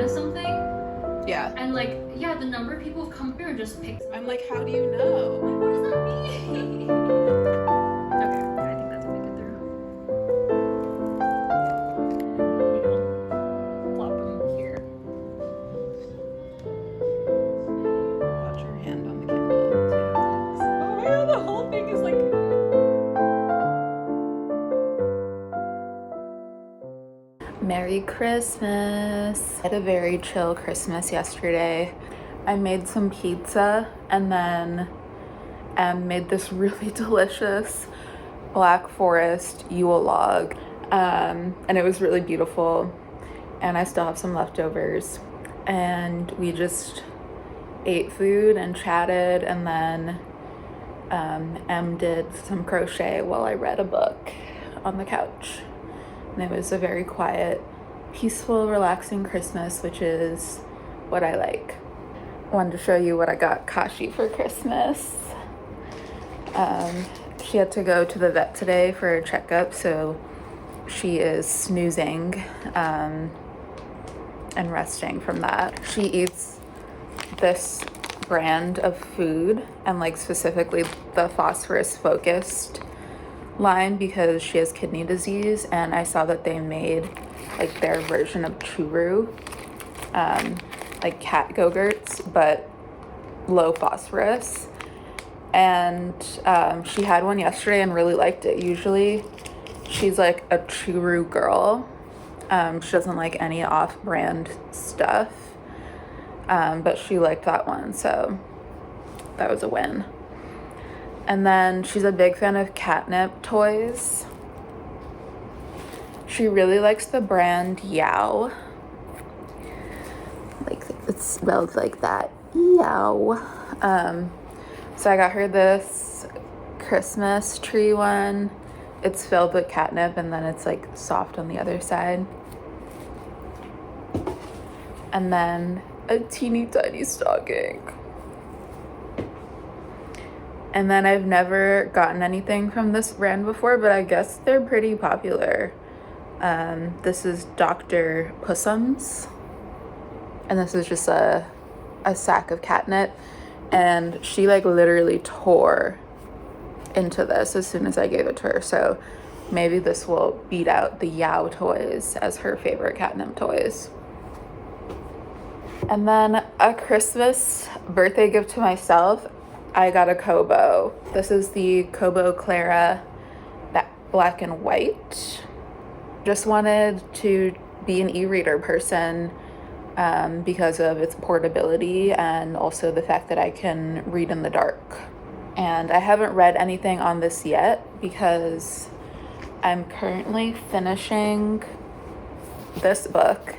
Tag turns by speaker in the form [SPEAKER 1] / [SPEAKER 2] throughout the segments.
[SPEAKER 1] Something,
[SPEAKER 2] Yeah.
[SPEAKER 1] and like, yeah, the number of people who come here and just pick.
[SPEAKER 2] I'm like, how do you know?
[SPEAKER 1] Like, what does that mean? Okay, I think that's gonna make it through. Plop them here.
[SPEAKER 2] Watch your hand on the candle too.
[SPEAKER 1] Oh my god, the whole thing is like.
[SPEAKER 3] Merry Christmas. I had a very chill Christmas yesterday. I made some pizza and then made this really delicious Black Forest Yule log. And it was really beautiful. And I still have some leftovers. And we just ate food and chatted, and then Em did some crochet while I read a book on the couch. And it was a very quiet, peaceful, relaxing Christmas, which is what I like. I wanted to show you what I got Kashi for Christmas. She had to go to the vet today for a checkup, so she is snoozing and resting from that. She eats this brand of food, and like specifically the phosphorus focused line, because she has kidney disease, and I saw that they made like their version of churu, like cat go-gurts, but low phosphorus. And she had one yesterday and really liked it. Usually she's like a churu girl. She doesn't like any off-brand stuff, but she liked that one, so that was a win. And then she's a big fan of catnip toys. She really likes the brand Yow. Like, it smells like that. Yow. So I got her this Christmas tree one. It's filled with catnip, and then it's like soft on the other side. And then a teeny tiny stocking. And then I've never gotten anything from this brand before, but I guess they're pretty popular. This is Dr. Pussums. And this is just a sack of catnip. And she like literally tore into this as soon as I gave it to her. So maybe this will beat out the Yow toys as her favorite catnip toys. And then a Christmas birthday gift to myself, I got a kobo. This is the Kobo Clara black and white. Just wanted to be an e-reader person because of its portability and also the fact that I can read in the dark. And I haven't read anything on this yet because I'm currently finishing this book,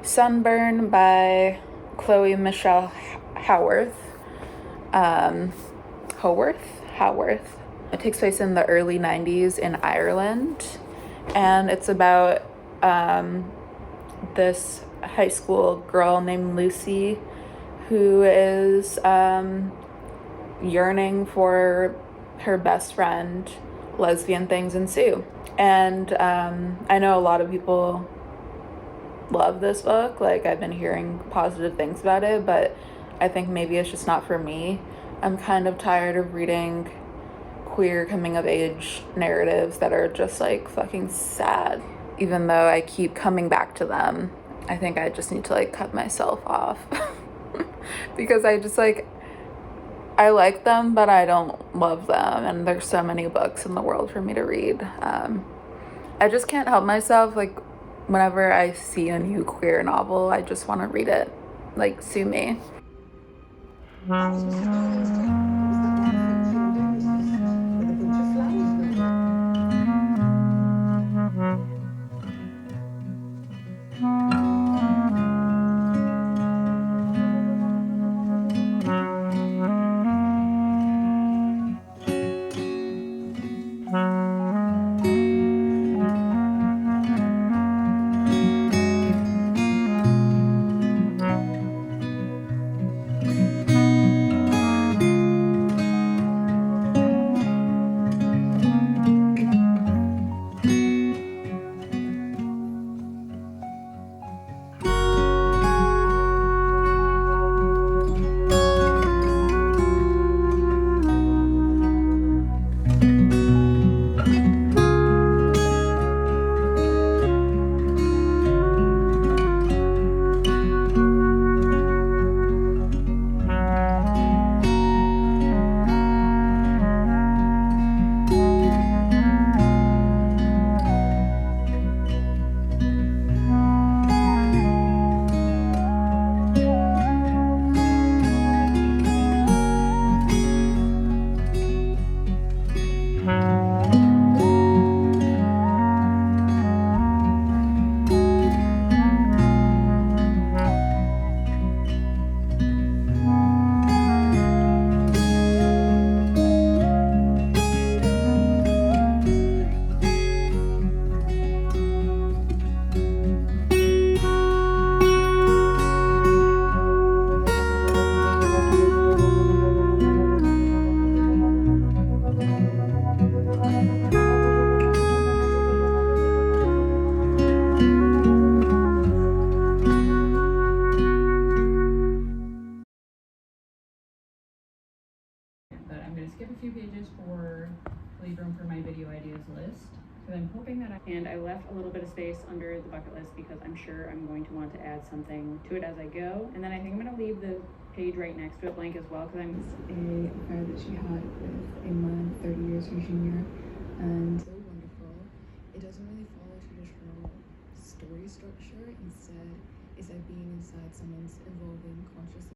[SPEAKER 3] Sunburn by Chloe Michelle Howarth. Howarth. It takes place in the early 90s in Ireland, and it's about this high school girl named Lucy who is yearning for her best friend. Lesbian things ensue. And I know a lot of people love this book. Like, I've been hearing positive things about it, but I think maybe it's just not for me. I'm kind of tired of reading queer coming of age narratives that are just like fucking sad. Even though I keep coming back to them, I think I just need to like cut myself off because I just like, I like them, but I don't love them. And there's so many books in the world for me to read. I just can't help myself. Like, whenever I see a new queer novel, I just want to read it. Like, sue me.
[SPEAKER 4] But I'm going to skip a few pages for leave room for my video ideas list. So I'm hoping that I left a little bit of space under the bucket list because I'm sure I'm going to want to add something to it as I go. And then I think I'm going to leave the page right next to it blank as well because I'm
[SPEAKER 5] a affair that she had with a man 30 years her junior, and so wonderful. It doesn't really follow traditional story structure. Instead, it's like being inside someone's evolving consciousness.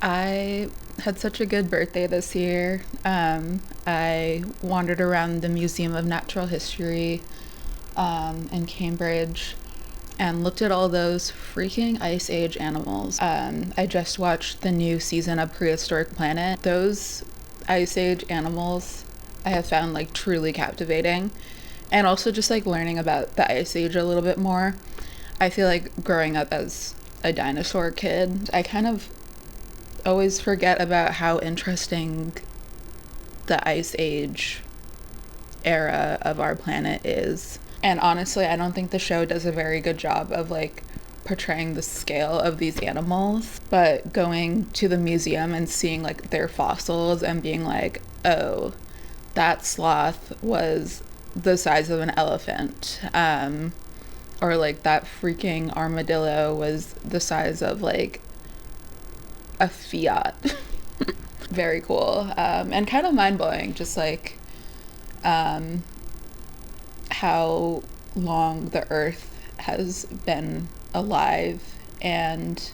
[SPEAKER 3] I had such a good birthday this year. I wandered around the Museum of Natural History in Cambridge and looked at all those freaking Ice Age animals. I just watched the new season of Prehistoric Planet. Those Ice Age animals I have found like truly captivating, and also just like learning about the Ice Age a little bit more. I feel like growing up as a dinosaur kid, I kind of always forget about how interesting the Ice Age era of our planet is. And honestly, I don't think the show does a very good job of like portraying the scale of these animals, but going to the museum and seeing like their fossils and being like, oh, that sloth was the size of an elephant. Or like that freaking armadillo was the size of like a Fiat. Very cool. And kind of mind-blowing, just like how long the earth has been alive and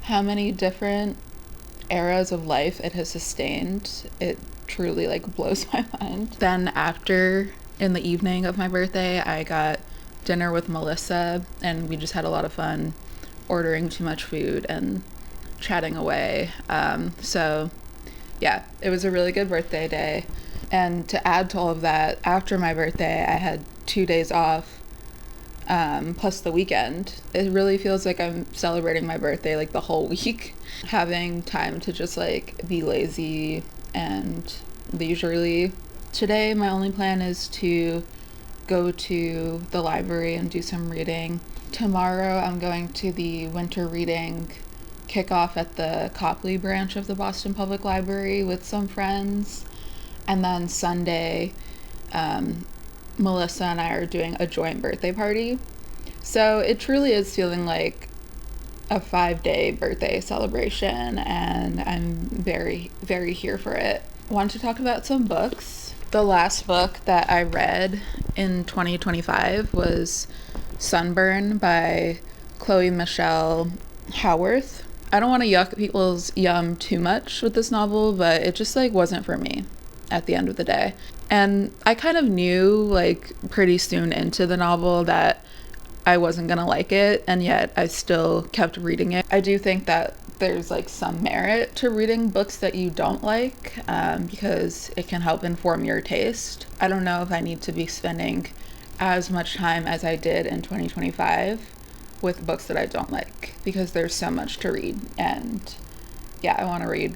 [SPEAKER 3] how many different eras of life it has sustained. It truly like blows my mind. Then after, in the evening of my birthday, I got dinner with Melissa and we just had a lot of fun ordering too much food and chatting away. So yeah, it was a really good birthday day. And to add to all of that, after my birthday, I had 2 days off, plus the weekend. It really feels like I'm celebrating my birthday like the whole week. Having time to just like be lazy and leisurely. Today, my only plan is to go to the library and do some reading. Tomorrow, I'm going to the winter reading kickoff at the Copley branch of the Boston Public Library with some friends. And then Sunday, Melissa and I are doing a joint birthday party. So it truly is feeling like a 5-day birthday celebration, and I'm very, very here for it. I want to talk about some books. The last book that I read in 2025 was Sunburn by Chloe Michelle Howarth. I don't want to yuck people's yum too much with this novel, but it just like wasn't for me at the end of the day. And I kind of knew like pretty soon into the novel that I wasn't gonna like it, and yet I still kept reading it. I do think that there's like some merit to reading books that you don't like, because it can help inform your taste. I don't know if I need to be spending as much time as I did in 2025 with books that I don't like, because there's so much to read, and yeah, I want to read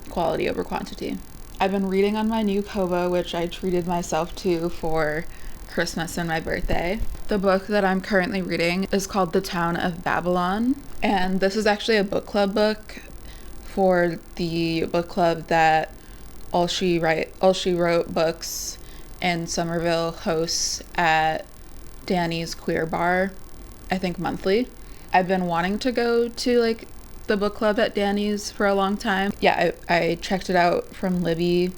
[SPEAKER 3] quality over quantity. I've been reading on my new kobo, which I treated myself to for Christmas and my birthday. The book that I'm currently reading is called The Town of Babylon, and this is actually a book club book for the book club that All She Wrote Books in Somerville hosts at Danny's Queer Bar, I think monthly. I've been wanting to go to like the book club at Danny's for a long time. Yeah, I checked it out from Libby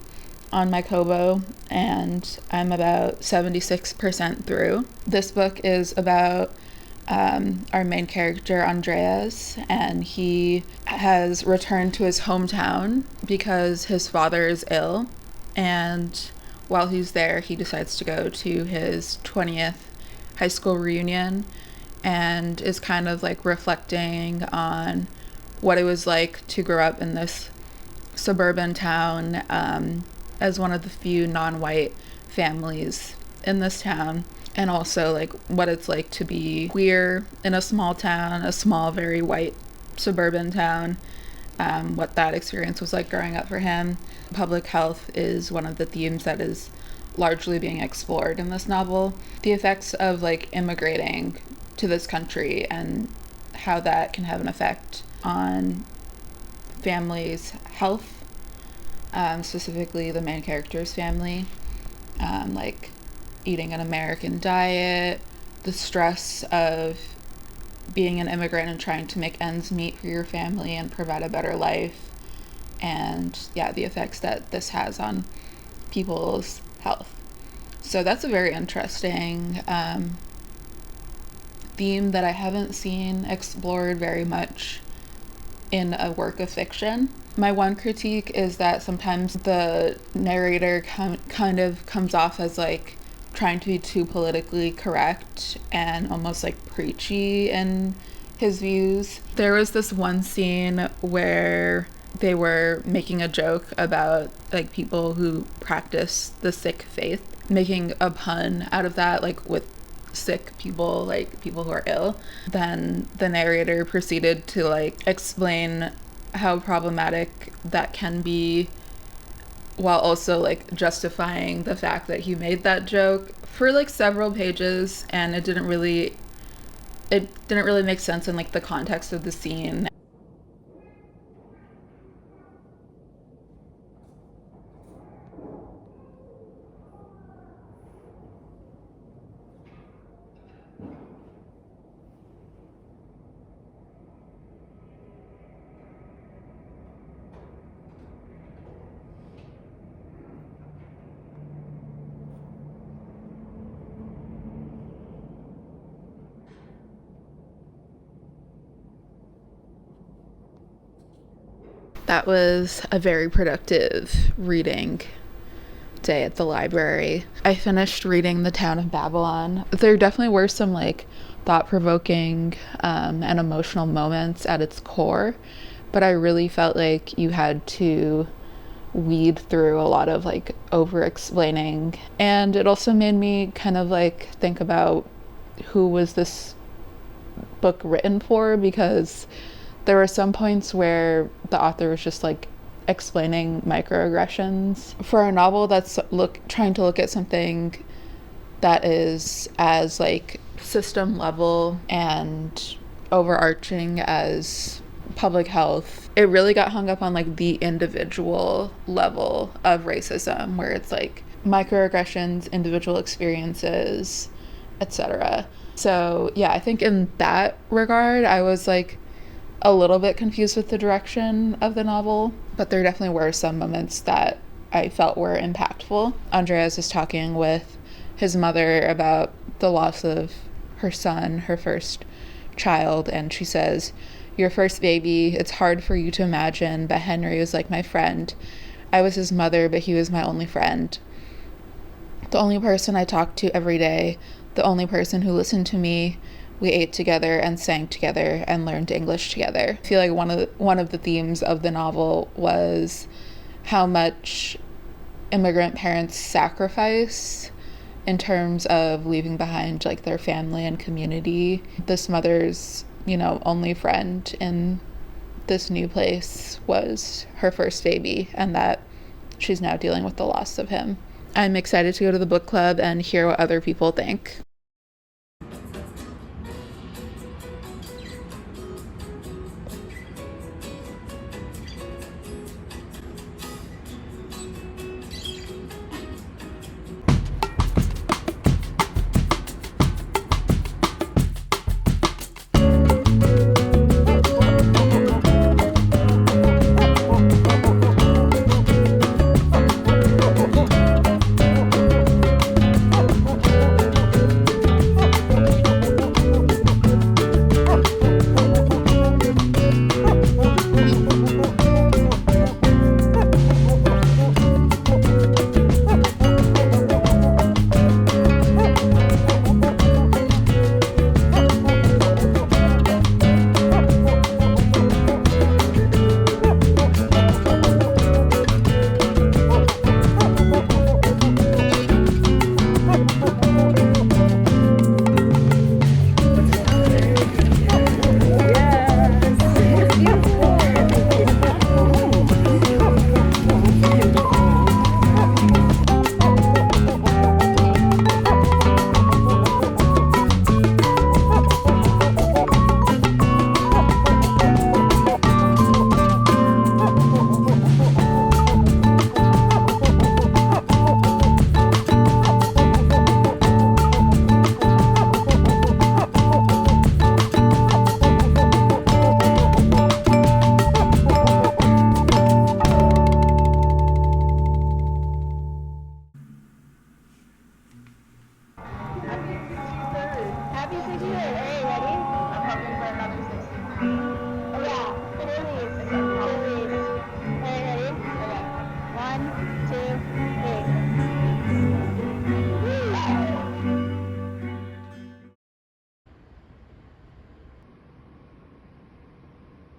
[SPEAKER 3] on my kobo, and I'm about 76% through. This book is about our main character, Andreas, and he has returned to his hometown because his father is ill, and while he's there, he decides to go to his 20th high school reunion and is kind of like reflecting on what it was like to grow up in this suburban town, as one of the few non-white families in this town, and also like what it's like to be queer in a small town, a small, very white suburban town, what that experience was like growing up for him. Public health is one of the themes that is largely being explored in this novel. The effects of like immigrating to this country and how that can have an effect on families' health, specifically the main character's family, like eating an American diet, the stress of being an immigrant and trying to make ends meet for your family and provide a better life, and yeah, the effects that this has on people's health. So that's a very interesting theme that I haven't seen explored very much in a work of fiction. My one critique is that sometimes the narrator kind of comes off as like trying to be too politically correct and almost like preachy in his views. There was this one scene where they were making a joke about like people who practice the Sikh faith, making a pun out of that, like with sick people, like people who are ill. Then the narrator proceeded to like explain how problematic that can be, while also like justifying the fact that he made that joke for like several pages, and it didn't really make sense in like the context of the scene. That was a very productive reading day at the library. I finished reading The Town of Babylon. There definitely were some like thought-provoking and emotional moments at its core, but I really felt like you had to weed through a lot of like over-explaining, and it also made me kind of like think about who was this book written for, because there were some points where the author was just like explaining microaggressions. For a novel that's trying to look at something that is as like system level and overarching as public health, it really got hung up on like the individual level of racism, where it's like microaggressions, individual experiences, etc. So yeah, I think in that regard I was like a little bit confused with the direction of the novel, but there definitely were some moments that I felt were impactful. Andreas is talking with his mother about the loss of her son, her first child, and she says, "Your first baby, it's hard for you to imagine, but Henry was like my friend. I was his mother, but he was my only friend. The only person I talked to every day, the only person who listened to me. We ate together and sang together and learned English together." I feel like one of the themes of the novel was how much immigrant parents sacrifice in terms of leaving behind like their family and community. This mother's, only friend in this new place was her first baby, and that she's now dealing with the loss of him. I'm excited to go to the book club and hear what other people think.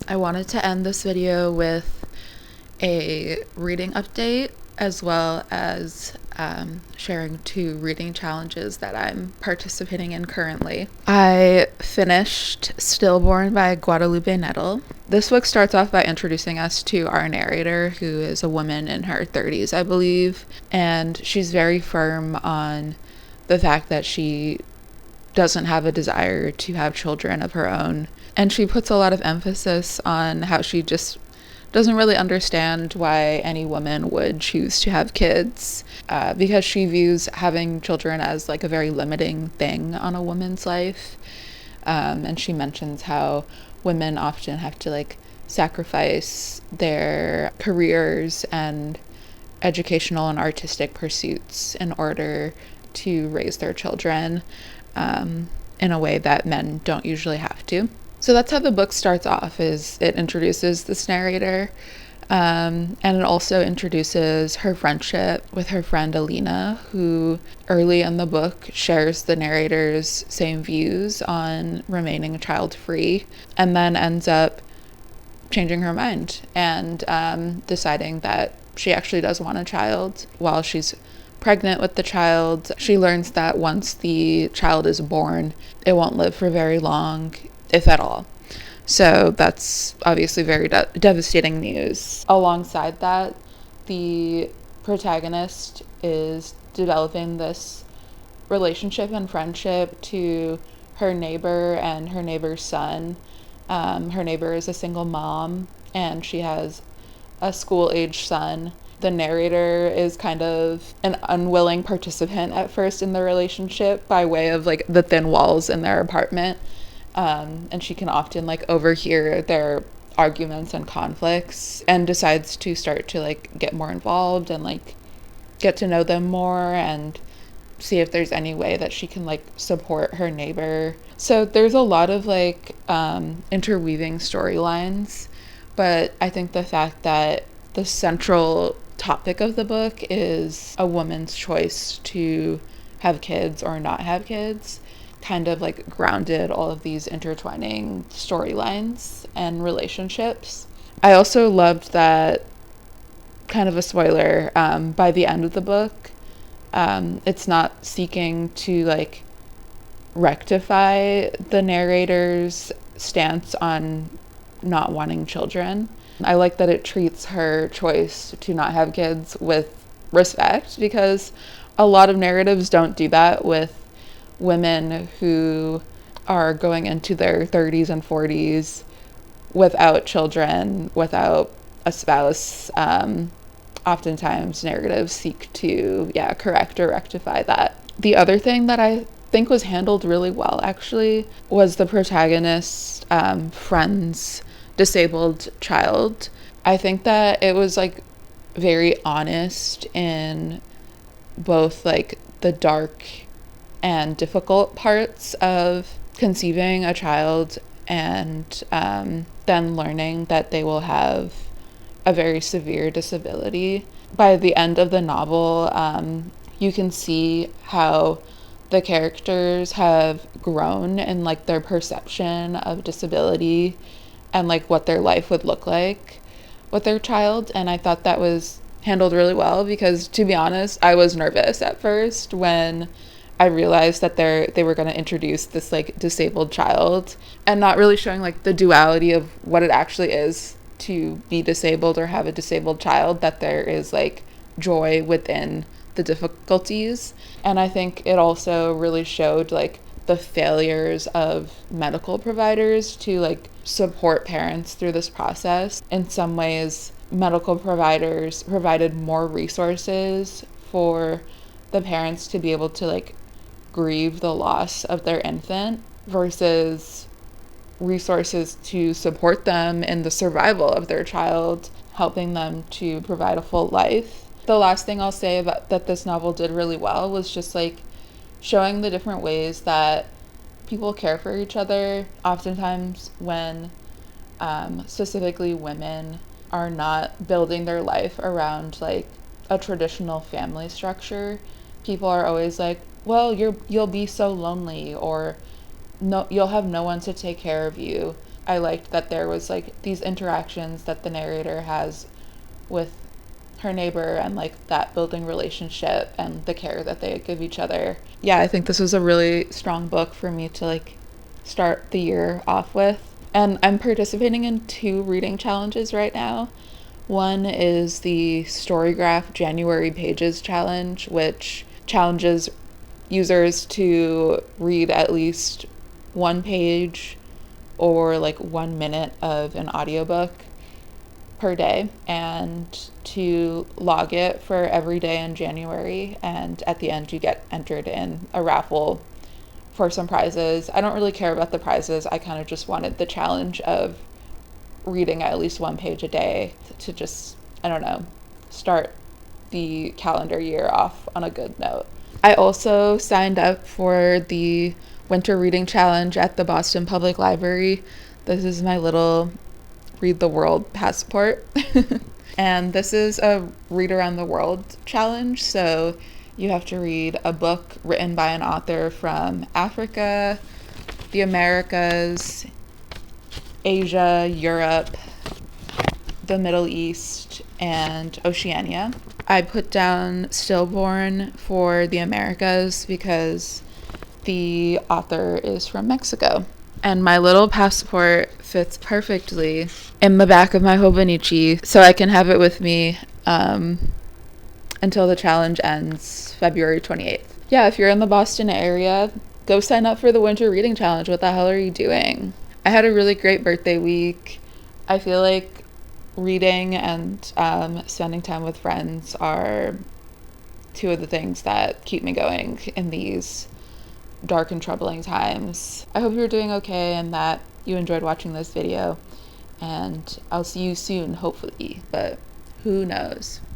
[SPEAKER 3] I wanted to end this video with a reading update, as well as sharing 2 reading challenges that I'm participating in currently. I finished Stillborn by Guadalupe Nettle. This book starts off by introducing us to our narrator, who is a woman in her 30s, I believe, and she's very firm on the fact that she doesn't have a desire to have children of her own. And she puts a lot of emphasis on how she just doesn't really understand why any woman would choose to have kids, because she views having children as like a very limiting thing on a woman's life. And she mentions how women often have to like sacrifice their careers and educational and artistic pursuits in order to raise their children in a way that men don't usually have to. So that's how the book starts off, is it introduces this narrator, And it also introduces her friendship with her friend Alina, who early in the book shares the narrator's same views on remaining child-free, and then ends up changing her mind and deciding that she actually does want a child. While she's pregnant with the child, she learns that once the child is born, it won't live for very long, if at all. So that's obviously very devastating news. Alongside that, the protagonist is developing this relationship and friendship to her neighbor and her neighbor's son. Her neighbor is a single mom, and she has a school-age son. The narrator is kind of an unwilling participant at first in the relationship by way of like the thin walls in their apartment. And she can often like overhear their arguments and conflicts, and decides to start to like get more involved and like get to know them more and see if there's any way that she can like support her neighbor. So there's a lot of like interweaving storylines, but I think the fact that the central topic of the book is a woman's choice to have kids or not have kids kind of like grounded all of these intertwining storylines and relationships. I also loved that, kind of a spoiler, by the end of the book, it's not seeking to like rectify the narrator's stance on not wanting children. I like that it treats her choice to not have kids with respect, because a lot of narratives don't do that with women who are going into their 30s and 40s without children, without a spouse. Oftentimes narratives seek to, correct or rectify that. The other thing that I think was handled really well, actually, was the protagonist's friend's disabled child. I think that it was like very honest in both like the dark and difficult parts of conceiving a child, and then learning that they will have a very severe disability. By the end of the novel, you can see how the characters have grown in like their perception of disability and like what their life would look like with their child. And I thought that was handled really well, because to be honest, I was nervous at first when I realized that they were going to introduce this like disabled child, and not really showing like the duality of what it actually is to be disabled or have a disabled child, that there is like joy within the difficulties. And I think it also really showed like the failures of medical providers to like support parents through this process. In some ways, medical providers provided more resources for the parents to be able to like grieve the loss of their infant, versus resources to support them in the survival of their child, helping them to provide a full life. The last thing I'll say about that this novel did really well was just like showing the different ways that people care for each other. Oftentimes when specifically women are not building their life around like a traditional family structure, people are always like, well, you'll be so lonely, or no, you'll have no one to take care of you. I liked that there was like these interactions that the narrator has with her neighbor, and like that building relationship and the care that they give each other. Yeah, I think this was a really strong book for me to like start the year off with. And I'm participating in 2 reading challenges right now. One is the Storygraph January Pages Challenge, which challenges users to read at least 1 page or like 1 minute of an audiobook per day, and to log it for every day in January. And at the end, you get entered in a raffle for some prizes. I don't really care about the prizes. I kind of just wanted the challenge of reading at least 1 page a day to just, I don't know, start the calendar year off on a good note. I also signed up for the Winter Reading Challenge at the Boston Public Library. This is my little Read the World passport. And this is a read around the world challenge, so you have to read a book written by an author from Africa, the Americas, Asia, Europe, the Middle East, and Oceania. I put down Stillborn for the Americas because the author is from Mexico. And my little passport fits perfectly in the back of my Hobonichi, so I can have it with me until the challenge ends February 28th. Yeah, if you're in the Boston area, go sign up for the Winter Reading Challenge. What the hell are you doing? I had a really great birthday week. I feel like reading and spending time with friends are two of the things that keep me going in these dark and troubling times. I hope you're doing okay and that you enjoyed watching this video, and I'll see you soon, hopefully, but who knows.